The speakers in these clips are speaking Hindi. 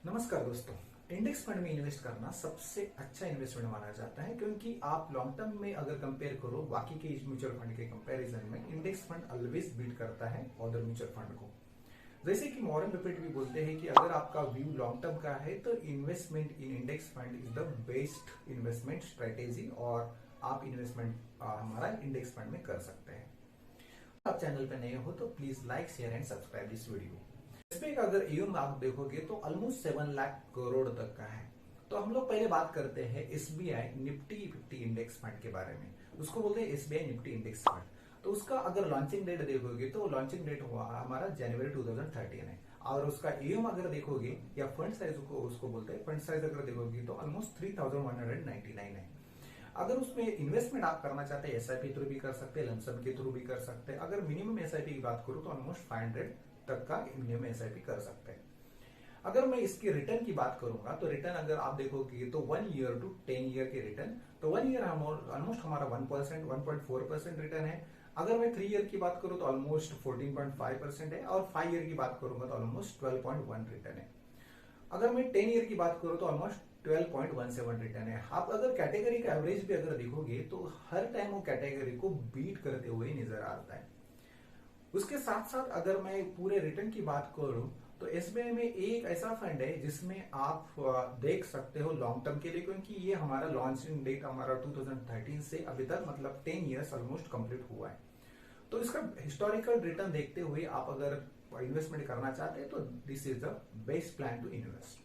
नमस्कार दोस्तों। इंडेक्स फंड में इन्वेस्ट करना सबसे अच्छा इन्वेस्टमेंट माना जाता है क्योंकि आप लॉन्ग टर्म में अगर कंपेयर करो बाकी के म्यूचुअल फंड के कंपैरिजन में इंडेक्स फंड ऑलवेज बीट करता है अदर म्यूचुअल फंड को। जैसे कि वॉरेन बफेट भी बोलते हैं कि अगर आपका व्यू लॉन्ग टर्म का है तो investment in index fund is the best investment strategy और आप इन्वेस्टमेंट हमारा इंडेक्स फंड में कर सकते हैं। आप चैनल पे नए हो तो please like share and subscribe this video. इसमें अगर ईएम आप देखोगे तो ऑलमोस्ट 7 लाख करोड़ तक का है। तो हम लोग पहले बात करते हैं एसबीआई निफ्टी 50 इंडेक्स फंड के बारे में। उसको बोलते हैं एसबीआई निफ्टी इंडेक्स फंड। तो उसका अगर लॉन्चिंग डेट देखोगे तो लॉन्चिंग डेट हुआ हमारा जनवरी 2013 है। और उसका ईएम अगर देखोगे या फंड साइज को उसको बोलते हैं, फंड साइज अगर देखोगे तो ऑलमोस्ट 3199 है। अगर उसमें इन्वेस्टमेंट आप करना चाहते हैं एसआईपी थ्रू भी कर सकते हैं, लमसम के थ्रू भी कर सकते हैं। अगर मिनिमम एसआईपी की बात करूं तो ऑलमोस्ट 500 तक का मिनिमम एसआईपी कर सकते हैं। अगर मैं इसके रिटर्न की बात करूंगा तो रिटर्न अगर आप देखोगे तो 1 ईयर टू 10 ईयर के रिटर्न, तो 1 ईयर ऑलमोस्ट हमारा 1%, 1.4% रिटर्न है। अगर मैं 3 ईयर की बात करूं तो ऑलमोस्ट 14.5% है और 5 ईयर की बात करूंगा तो ऑलमोस्ट 12.1 रिटर्न है। अगर मैं 10 ईयर की बात करूं तो ऑलमोस्ट 12.17 रिटर्न है। आप अगर कैटेगरी का एवरेज भी अगर देखोगे तो हर टाइम वो कैटेगरी को बीट करते हुए नजर आता है। उसके साथ साथ अगर मैं पूरे रिटर्न की बात करूं तो एसबीआई में एक ऐसा फंड है जिसमें आप देख सकते हो लॉन्ग टर्म के लिए, क्योंकि ये हमारा लॉन्चिंग डेट हमारा 2013 से अभी तक मतलब 10 ईयर्स ऑलमोस्ट कंप्लीट हुआ है। तो इसका हिस्टोरिकल रिटर्न देखते हुए आप अगर इन्वेस्टमेंट करना चाहते हैं तो this is the best plan to invest.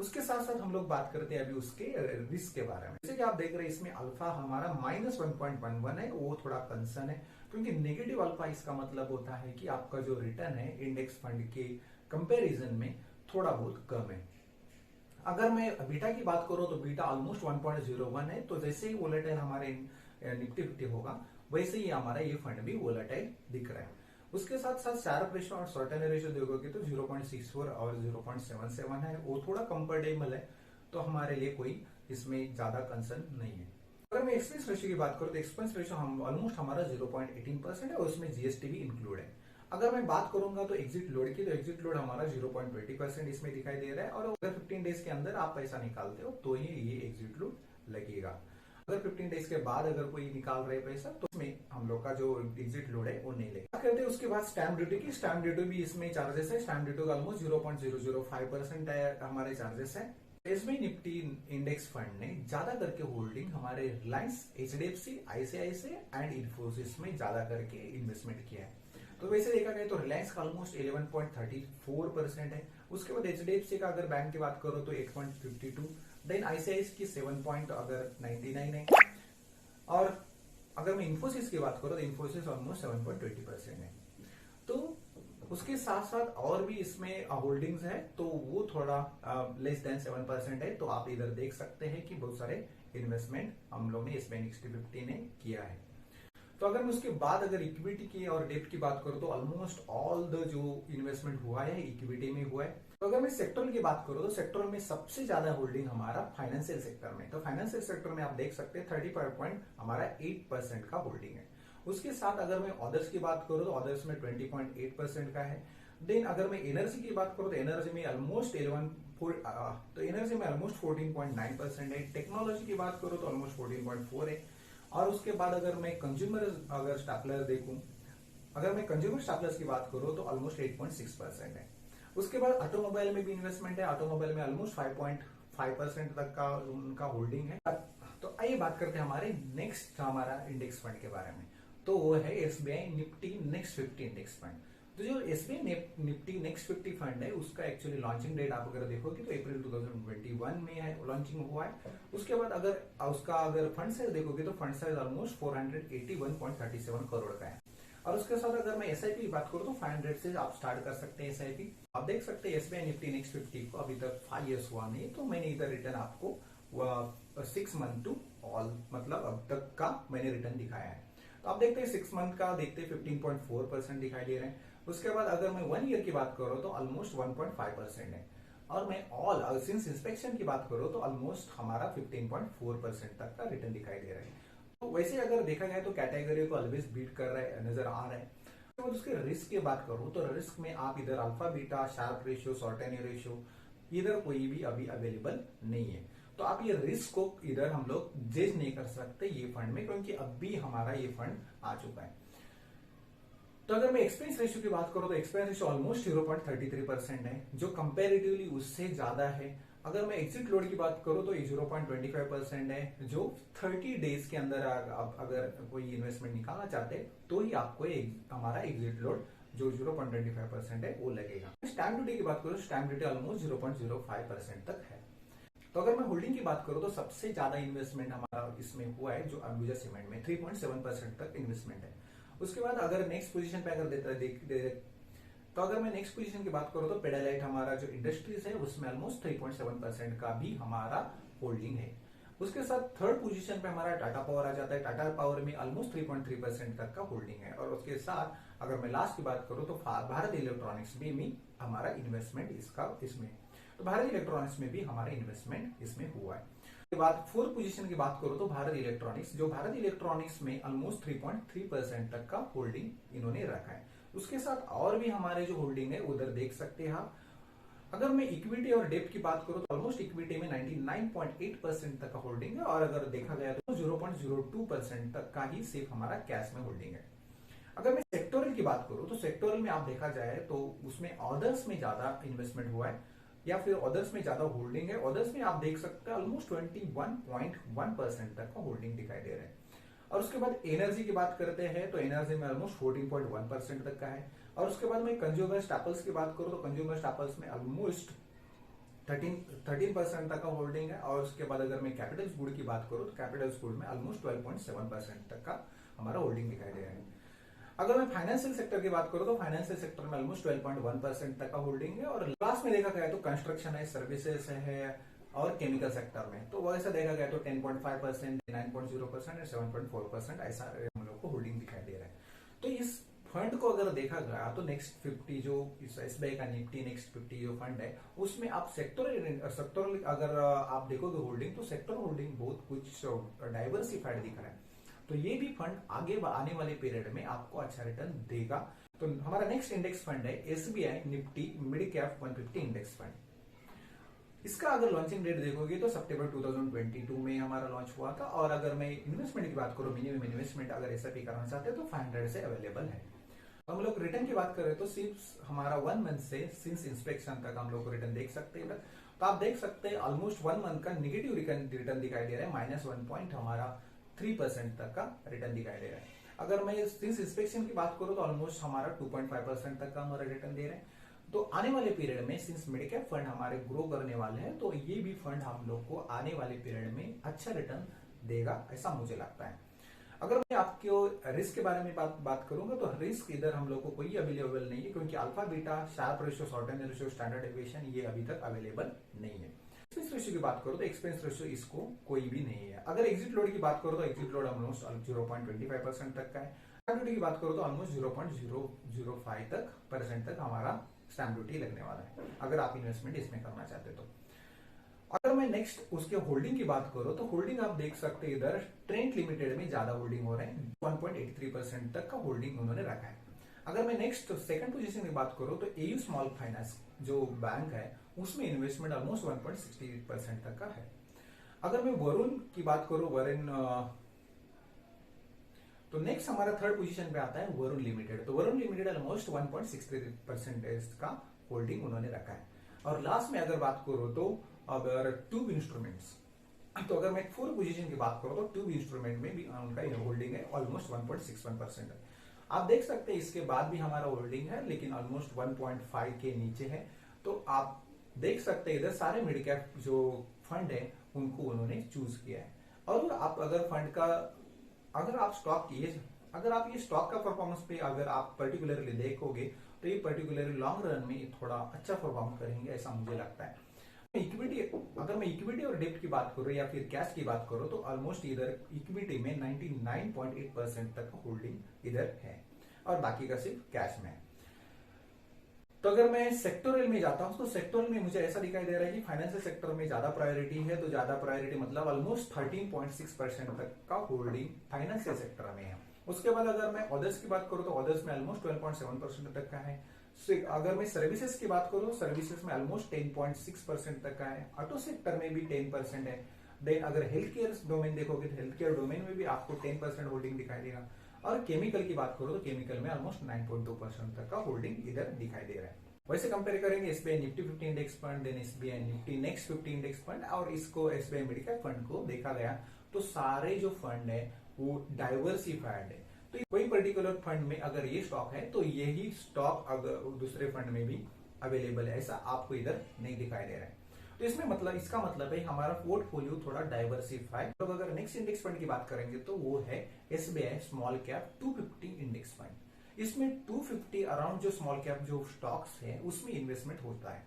उसके साथ साथ हम लोग बात करते हैं अभी उसके रिस्क के बारे में। जैसे कि आप देख रहे हैं इसमें अल्फा हमारा -1.11 है, वो थोड़ा कंसर्न है क्योंकि नेगेटिव अल्फा इसका मतलब होता है कि आपका जो रिटर्न है इंडेक्स फंड के कंपैरिजन में थोड़ा बहुत कम है। अगर मैं बीटा की बात करूं तो बीटा ऑलमोस्ट 1.01 है। तो जैसे ही वोलेटाइल हमारे निफ्टी 50 होगा वैसे ही हमारा ये फंड भी वोलेटाइल दिख रहा है। उसके साथ साथ शार्प रेशियो और शॉर्टन रेशियो देखोगे तो 0.64 और 0.77 है, वो थोड़ा कंफर्टेबल है। तो हमारे लिए कोई इसमें ज्यादा कंसर्न नहीं है। अगर मैं एक्सपेंस रेशियो की बात करूं तो एक्सपेंस रेशियो हम ऑलमोस्ट हमारा 0.18% है और उसमें जीएसटी भी इंक्लूड है। अगर मैं बात करूंगा तो एग्जिट लोड की, तो एग्जिट लोड हमारा 0.20% इसमें दिखाई दे रहा है और अगर 15 डेज के अंदर आप पैसा निकालते हो तो ही ये एग्जिट लोड लगेगा। अगर 15 डेज के बाद अगर कोई निकाल रहे पैसा तो इसमें हम लोग का जो एग्जिट लोड है वो नहीं लगेगा। करते हैं उसके बाद स्टैम्प ड्यूटी की। स्टैम्प ड्यूटी भी इसमें चार्जेस है। स्टैम्प ड्यूटी का ऑलमोस्ट 0.005% हमारे चार्जेस है। एसबीआई निफ्टी इंडेक्स फंड ने ज्यादा करके होल्डिंग हमारे Reliance, HDFC, ICICI and Infosys में ज्यादा करके इन्वेस्टमेंट किया है। तो वैसे देखा जाए तो रिलायंस का ऑलमोस्ट 11.34% है। उसके बाद एचडीएफसी का अगर बैंक की बात करो तो 8.52, देन आईसीआईसीआई की 7.99 है। और अगर मैं इन्फोसिस की बात करूं तो इन्फोसिस ऑलमोस्ट 7.20% है। तो उसके साथ साथ और भी इसमें होल्डिंग्स है तो वो थोड़ा लेस देन 7% है। तो आप इधर देख सकते हैं कि बहुत सारे इन्वेस्टमेंट हम लोग ने एसबीआई निफ्टी 50 ने किया है। तो अगर मैं उसके बाद अगर इक्विटी की और डेब्ट की बात करूं तो ऑलमोस्ट ऑल द जो इन्वेस्टमेंट हुआ है इक्विटी में हुआ है। तो अगर मैं सेक्टर की बात करूं तो सेक्टर में सबसे ज्यादा होल्डिंग हमारा फाइनेंशियल सेक्टर में। तो फाइनेंशियल सेक्टर में आप देख सकते हैं 35.8% का होल्डिंग है। उसके साथ अगर मैं अदर्स की बात करूं तो अदर्स में 20.8% का है। देन अगर मैं एनर्जी की बात करूं तो एनर्जी में ऑलमोस्ट 14.9% है। टेक्नोलॉजी की बात करूं तो ऑलमोस्ट 14.4 है। और उसके बाद अगर मैं कंज्यूमर अगर स्टैपलर देखूं, अगर मैं कंज्यूमर स्टैपलर्स की बात करूं तो ऑलमोस्ट 8.6% है। उसके बाद ऑटोमोबाइल में भी इन्वेस्टमेंट है। ऑटोमोबाइल में ऑलमोस्ट 5.5% तक का उनका होल्डिंग है। तो आइए बात करते हैं हमारे नेक्स्ट हमारा इंडेक्स फंड के बारे में। तो वो है SBI Nifty next 50 index fund. तो जो एसबीआई निफ्टी नेक्स्ट 50 फंड है उसका एक्चुअली लॉन्चिंग डेट आप अगर देखोगे तो अप्रैल 2021 में है लॉन्चिंग हुआ है। उसके बाद अगर उसका अगर फंड साइज देखोगे तो फंड साइज ऑलमोस्ट 481.37 करोड़ का है। और उसके साथ अगर मैं एसआईपी की बात करूं तो 500 से आप स्टार्ट कर सकते हैं एसआईपी। आप देख सकते हैं एसबीआई निफ्टी नेक्स्ट 50 को अभी तक 5 इयर्स हुआ नहीं, तो मैंने इधर रिटर्न आपको 6 मंथ टू ऑल मतलब अब तक का मैंने रिटर्न दिखाया है। तो आप देखते हैं 6 मंथ का देखते हैं 15.4% दिखाई दे रहे हैं। उसके बाद अगर मैं 1 ईयर की बात करूं तो ऑलमोस्ट 1.5% है। और मैं ऑल सिंस इंस्पेक्शन की बात करूं तो ऑलमोस्ट हमारा 15.4% तक का रिटर्न दिखाई दे रहा है। तो वैसे अगर देखा जाए तो कैटेगरी को ऑलवेज बीट कर रहा है नजर आ रहा है। तो उसके रिस्क की बात करूं तो रिस्क में आप इधर alpha beta, Sharpe ratio, shorten ratio, इधर कोई भी अभी अवेलेबल नहीं है। तो आप ये रिस्क को इधर हम लोग जज नहीं कर सकते ये फंड में, क्योंकि अभी हमारा ये फंड आ चुका है। तो अगर मैं एक्सपेंस रेशियो की बात करूं तो एक्सपेंस रेशियो ऑलमोस्ट 0.33% है, जो कंपेरेटिवली उससे ज्यादा है। अगर मैं एग्जिट लोड की बात करूं तो ये 0.25% है, जो 30 डेज के अंदर आप अगर कोई इन्वेस्टमेंट निकालना चाहते हैं तो ही आपको हमारा एग्जिट लोड जो 0.25% है वो लगेगा। स्टैम्प ड्यूटी की बात करूं, स्टैम्प ड्यूटी ऑलमोस्ट 0.05% तक है। तो अगर मैं होल्डिंग की बात करूं तो सबसे ज्यादा इन्वेस्टमेंट हमारा इसमें हुआ है जो अंबुजा सीमेंट में 3.7% तक इन्वेस्टमेंट है। उसके बाद अगर नेक्स्ट पोजीशन पे अगर तो अगर मैं नेक्स्ट पोजीशन की बात करूं तो पेडालाइट हमारा जो इंडस्ट्रीज है उसमें ऑलमोस्ट 3.7% का भी हमारा होल्डिंग है। उसके साथ थर्ड पोजीशन पे हमारा टाटा पावर आ जाता है। टाटा पावर में ऑलमोस्ट 3.3% तक का होल्डिंग है। और उसके साथ अगर मैं लास्ट की बात करूं तो भारत इलेक्ट्रॉनिक्स में भी हमारा इन्वेस्टमेंट इसमें तो भारत इलेक्ट्रॉनिक्स में भी हमारा इन्वेस्टमेंट इसमें हुआ है। के बाद फोर्थ पोजीशन की बात करो तो भारत इलेक्ट्रॉनिक्स में ऑलमोस्ट 3.3% तक का होल्डिंग इन्होंने रखा है। उसके साथ और भी हमारे जो होल्डिंग है उधर देख सकते हैं आप। अगर मैं इक्विटी और डेप्ट की बात करूं तो ऑलमोस्ट इक्विटी में 99.8% तक का होल्डिंग है, और अगर देखा गया तो 0.02% तक का ही सिर्फ हमारा कैश में होल्डिंग है। अगर मैं सेक्टोरल की बात करूं तो सेक्टोरल में आप देखा जाए तो उसमें ऑर्डर्स में ज्यादा इन्वेस्टमेंट हुआ है या फिर ऑर्डर्स में ज्यादा होल्डिंग है। ऑर्डर्स में आप देख सकते हैं ऑलमोस्ट 21.1% तक का होल्डिंग दिखाई दे रहा है। और उसके बाद एनर्जी की बात करते हैं तो एनर्जी में ऑलमोस्ट 14.1% तक का है। और उसके बाद मैं कंज्यूमर स्टैपल्स की बात करूं तो कंज्यूमर स्टैपल्स में ऑलमोस्ट 13% तक का होल्डिंग है। और उसके बाद अगर मैं कैपिटल गुड की बात करूं तो कैपिटल गुड में ऑलमोस्ट 12.7% तक का हमारा होल्डिंग दिखाई दे रहा है। अगर मैं फाइनेंशियल सेक्टर की बात करूं तो फाइनेंशियल सेक्टर में ऑलमोस्ट 12.1% तक का होल्डिंग है। और लास्ट में देखा गया तो कंस्ट्रक्शन है, सर्विसेज है और केमिकल सेक्टर में तो वैसा देखा गया तो 10.5%, 9.0% और 7.4% ऐसा हम लोग को होल्डिंग दिखाई दे रहा है। तो इस फंड को अगर देखा गया तो नेक्स्ट 50 जो एसबीआई का निफ्टी नेक्स्ट 50 जो फंड है उसमें आप सेक्टोरल अगर आप देखोगे होल्डिंग तो सेक्टर होल्डिंग बहुत कुछ डाइवर्सिफाइड दिख रहा है। तो ये भी फंड आगे आने वाले पीरियड में आपको अच्छा रिटर्न देगा। तो हमारा नेक्स्ट इंडेक्स फंड है SBI Nifty mid cap 150 index fund. इसका अगर लॉन्चिंग डेट देखोगे तो सितंबर 2022 में हमारा लॉन्च हुआ था। और अगर मैं इन्वेस्टमेंट की बात करूं मिनिमम इन्वेस्टमेंट अगर एसआईपी करना चाहते हैं तो 500 से अवेलेबल है। हम लोग रिटर्न की बात करें तो सिर्फ हमारा 1 मंथ से सिंस इंस्पेक्शन तक हम लोग रिटर्न देख सकते हैं। तो आप देख सकते हैं ऑलमोस्ट 1 मंथ का निगेटिव रिटर्न दिखाई दे रहा है, -1 हमारा 3% तक का रिटर्न दिखाई दे रहा है। अगर मैं सिंस इंस्पेक्शन की बात करूं तो ऑलमोस्ट हमारा 2.5% तक का हमारा रिटर्न दे रहे हैं। तो आने वाले पीरियड में सिंस मिड कैप फंड हमारे ग्रो करने वाले हैं तो ये भी फंड हम लोग को आने वाले पीरियड में अच्छा रिटर्न देगा ऐसा मुझे लगता है। अगर मैं आपको रिस्क के बारे में बात करूंगा तो रिस्क इधर हम लोग को कोई अवेलेबल नहीं है, क्योंकि alpha beta Sharpe ratio shorten ratio standard deviation ये अभी तक अवेलेबल नहीं है। एक्सपेंस रेशियो की बात करो तो एक्सपेंस रेशियो इसको कोई भी नहीं है। अगर एग्जिट लोड की बात करो तो एग्जिट लोड ऑलमोस्ट 0.25% तक का है। स्टैम्प ड्यूटी की बात करो तो ऑलमोस्ट 0.005 तक हमारा स्टैम्प ड्यूटी लगने वाला है अगर आप इन्वेस्टमेंट इसमें करना चाहते तो। अगर मैं नेक्स्ट उसके होल्डिंग की बात करूं तो होल्डिंग आप देख सकते हैं इधर ट्रेंट लिमिटेड में ज्यादा होल्डिंग हो रहे हैं, 1.83% तक का होल्डिंग उन्होंने रखा है। अगर मैं नेक्स्ट सेकंड पोजीशन की बात करूं तो एयू स्मॉल फाइनेंस जो बैंक है उसमें इन्वेस्टमेंट ऑलमोस्ट 1.68% तक का है। अगर मैं वरुण की बात करूं वरुण तो नेक्स्ट हमारा थर्ड पोजीशन पे आता है वरुण लिमिटेड। तो वरुण लिमिटेड ऑलमोस्ट 1.63% का होल्डिंग उन्होंने रखा है। और लास्ट में अगर बात करो तो अगर ट्यूब इंस्ट्रूमेंट्स तो अगर मैं फोर्थ पोजीशन की बात करूं तो ट्यूब इंस्ट्रूमेंट में भी उनका होल्डिंग है ऑलमोस्ट 1.61%। आप देख सकते हैं इसके बाद भी हमारा होल्डिंग है लेकिन ऑलमोस्ट 1.5 के नीचे है। तो आप देख सकते हैं इधर सारे मिड कैप जो फंड है उनको उन्होंने चूज किया है। और आप अगर फंड का अगर आप ये स्टॉक का परफॉर्मेंस पे अगर आप पर्टिकुलरली देखोगे तो ये पर्टिकुलरली लॉन्ग रन में थोड़ा अच्छा परफॉर्म करेंगे ऐसा मुझे लगता है। अगर मैं इक्विटी और डेप्ट की बात करूं या फिर कैश की बात करूं तो ऑलमोस्ट इधर इक्विटी में 99.8% तक होल्डिंग इधर है और बाकी का सिर्फ कैश में है। तो अगर मैं सेक्टोरल में जाता हूं तो सेक्टोरल में मुझे ऐसा दिखाई दे रहा है कि फाइनेंशियल सेक्टर में ज्यादा प्रायोरिटी है। तो ज्यादा प्रायोरिटी मतलब ऑलमोस्ट 13.6% तक का होल्डिंग फाइनेंशियल सेक्टर में है। उसके बाद अगर मैं ऑर्डर्स की बात करूं तो ऑर्डर्स में ऑलमोस्ट 12.7% तक का है। अगर मैं सर्विसेज की बात करूं, सर्विसेज में ऑलमोस्ट 10.6% तक का है। ऑटो सेक्टर में भी 10% है। देन अगर हेल्थ केयर डोमेन देखोगे तो हेल्थ केयर डोमेन में भी आपको 10% होल्डिंग दिखाई देगा। और केमिकल की बात करो तो केमिकल में ऑलमोस्ट 9.2% तक का होल्डिंग इधर दिखाई दे रहा है। वैसे कंपेयर करेंगे SBI Nifty 50 index fund, then SBI Nifty next 50 index fund और इसको एसबीआई मिड कैप फंड को देखा गया तो सारे जो फंड है वो डाइवर्सिफाइड है। तो कोई पर्टिकुलर फंड में अगर ये स्टॉक है तो यही स्टॉक अगर दूसरे फंड में भी अवेलेबल है, ऐसा आपको इधर नहीं दिखाई दे रहा है। तो इसमें मतलब इसका मतलब है हमारा पोर्टफोलियो थोड़ा डाइवर्सिफाइड। तो अगर नेक्स्ट इंडेक्स फंड की बात करेंगे तो वो है SBI small cap 250 index fund. इसमें 250 अराउंड जो स्मॉल कैप जो स्टॉक्स है उसमें इन्वेस्टमेंट होता है।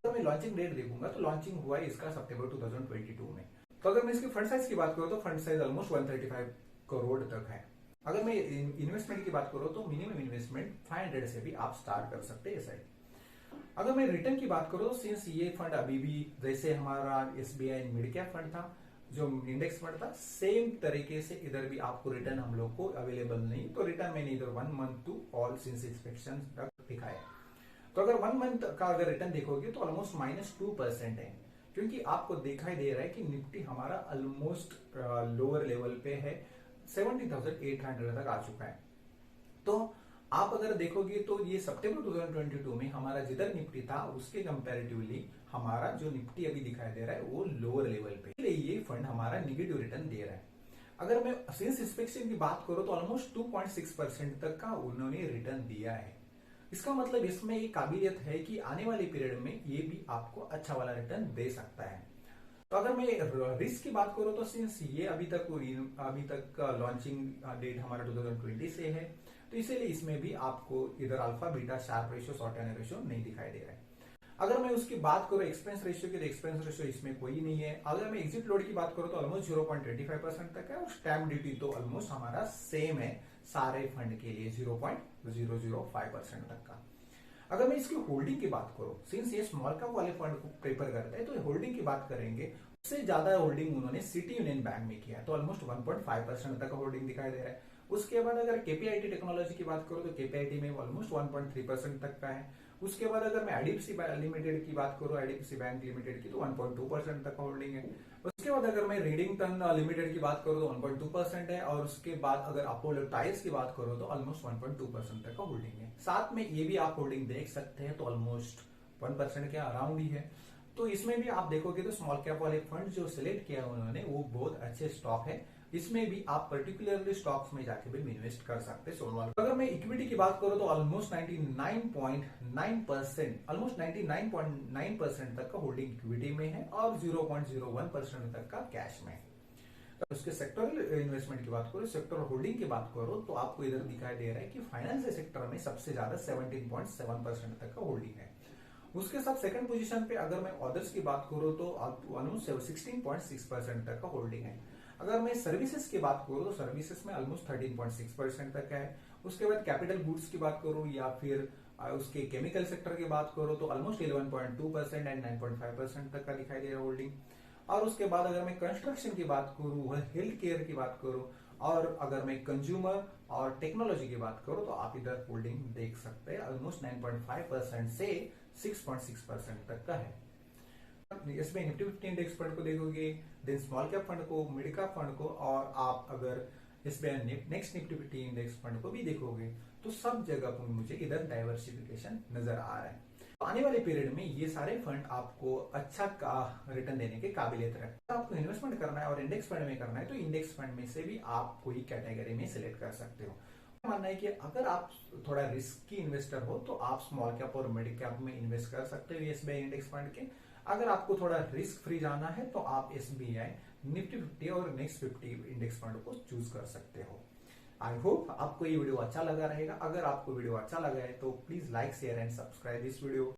तो मैं लॉन्चिंग डेट देखूंगा तो लॉन्चिंग हुआ है इसका सितंबर 2022 में। तो अगर मैं इसके फंड साइज की बात करूं तो फंड साइज ऑलमोस्ट 135 करोड़ तक है। अगर मैं इन्वेस्टमेंट की बात करूं तो मिनिमम इन्वेस्टमेंट 500 से भी आप स्टार्ट कर सकते हैं ऐसा। अगर मैं रिटर्न की बात करूं, सिंस ये फंड अभी भी जैसे हमारा एसबीआई मिड कैप फंड था जो इंडेक्स फंड था, सेम तरीके से इधर भी आपको रिटर्न हम लोग को अवेलेबल नहीं। तो रिटर्न मैंने इधर 1 month to all since inception तक दिखाया। तो अगर 1 मंथ का अगर रिटर्न देखोगे तो ऑलमोस्ट -2% है, क्योंकि आपको दिखाई दे रहा है कि निफ्टी हमारा ऑलमोस्ट लोअर लेवल पे है, 70,800 तक आ चुका है। तो आप अगर देखोगे तो ये सितंबर 2022 में हमारा जिधर निफ्टी था उसके कंपैरेटिवली हमारा जो निफ्टी अभी दिखाई दे रहा है वो लोअर लेवल पे, इसलिए ये फंड हमारा निगेटिव रिटर्न दे रहा है। अगर मैं सिंस इंस्पेक्शन की बात करूं तो ऑलमोस्ट 2.6% तक का उन्होंने रिटर्न दिया है। इसका मतलब इसमें एक काबिलियत है कि आने वाले पीरियड में ये भी आपको अच्छा वाला रिटर्न दे सकता है। तो अगर मैं रिस्क की बात करूं तो सिंस ये अभी तक लॉन्चिंग डेट हमारा 2020 से है, तो इसीलिए इसमें भी आपको इधर alpha beta Sharpe ratio short turn ratio नहीं दिखाई दे रहा है। अगर मैं उसकी बात करूं एक्सपेंस रेशियो की, तो एक्सपेंस रेशियो इसमें कोई नहीं है। अगर मैं एग्जिट लोड की बात करूं तो ऑलमोस्ट 0.25% तक है और स्टैम्प ड्यूटी तो ऑलमोस्ट हमारा सेम है सारे फंड के लिए 0.005% तक का। अगर मैं इसकी होल्डिंग की बात करूं, सिंस ये स्मॉल कैप वाले फंड को प्रेफर करते हैं तो होल्डिंग की बात करेंगे, उससे ज्यादा होल्डिंग उन्होंने सिटी यूनियन बैंक में किया है, तो ऑलमोस्ट 1.5% तक होल्डिंग दिखाई दे रहा है। उसके बाद अगर केपीआईटी टेक्नोलॉजी की बात करूं तो केपीआईटी में ऑलमोस्ट 1.3% तक का है। उसके बाद अगर मैं आईडीएफसी लिमिटेड की बात करूं, आईडीएफसी बैंक लिमिटेड की, तो 1.2% तक का होल्डिंग है। उसके बाद अगर मैं रीडिंगटन लिमिटेड की बात करूं तो 1.2% है। और उसके बाद अगर अपोलो टायर्स की बात करूं तो ऑलमोस्ट 1.2% तक का होल्डिंग है। साथ में ये भी आप होल्डिंग देख सकते हैं तो ऑलमोस्ट 1% के अराउंड ही है। तो इसमें भी आप देखोगे तो स्मॉल कैप वाले फंड जो सिलेक्ट किया उन्होंने वो बहुत अच्छे स्टॉक है। इसमें भी आप पर्टिकुलरली स्टॉक्स में जाके भी इन्वेस्ट कर सकते हैं। अगर मैं इक्विटी की बात करूं तो ऑलमोस्ट 99.9% तक का होल्डिंग इक्विटी में है और 0.01% तक का कैश में है। तो उसके सेक्टरल इन्वेस्टमेंट की बात करो, सेक्टर होल्डिंग की बात करो तो आपको इधर दिखाई दे रहा है कि फाइनेंस सेक्टर में सबसे ज्यादा 17.7% तक का होल्डिंग है। उसके साथ सेकंड पोजीशन पे अगर मैं अदर्स की बात करूं तो ऑलमोस्ट 16.6% तक का होल्डिंग है। अगर मैं सर्विसेज की बात करूं तो सर्विसेज में ऑलमोस्ट 13.6% तक है। उसके बाद कैपिटल गुड्स की बात करूं या फिर उसके केमिकल सेक्टर की बात करूं तो ऑलमोस्ट 11.2% एंड 9.5% तक का दिखाई दे रहा है होल्डिंग। और उसके बाद अगर मैं कंस्ट्रक्शन की बात करूं, वह हेल्थ केयर की बात करूं, और अगर मैं कंज्यूमर और टेक्नोलॉजी की बात करूं तो आप इधर होल्डिंग देख सकते हैं ऑलमोस्ट 9.5% से 6.6% तक का है। इसमें निफ्टी 50 इंडेक्स फंड को देखोगे, देन स्मॉल कैप फंड को, मिड कैप फंड को, और आप अगर इसमें नेक्स्ट निफ्टी 50 इंडेक्स फंड को भी देखोगे तो सब जगह पर मुझे इधर डाइवर्सिफिकेशन नजर आ रहा है। तो आने वाले पीरियड में ये सारे फंड आपको अच्छा रिटर्न देने के काबिलियत रखते हैं। आपको इन्वेस्टमेंट करना है और इंडेक्स फंड में करना है तो इंडेक्स फंड में से भी आप कोई कैटेगरी में सिलेक्ट कर सकते हो। मानना है कि अगर आप थोड़ा रिस्की इन्वेस्टर हो तो आप स्मॉल कैप और मिड कैप में इन्वेस्ट कर सकते हो एसबीआई इंडेक्स फंड के। अगर आपको थोड़ा रिस्क फ्री जाना है तो आप एसबीआई निफ्टी 50 और नेक्स्ट 50 इंडेक्स फंड को चूज कर सकते हो। आई होप आपको ये वीडियो अच्छा लगा रहेगा। अगर आपको वीडियो अच्छा लगा है तो please like share and subscribe this video.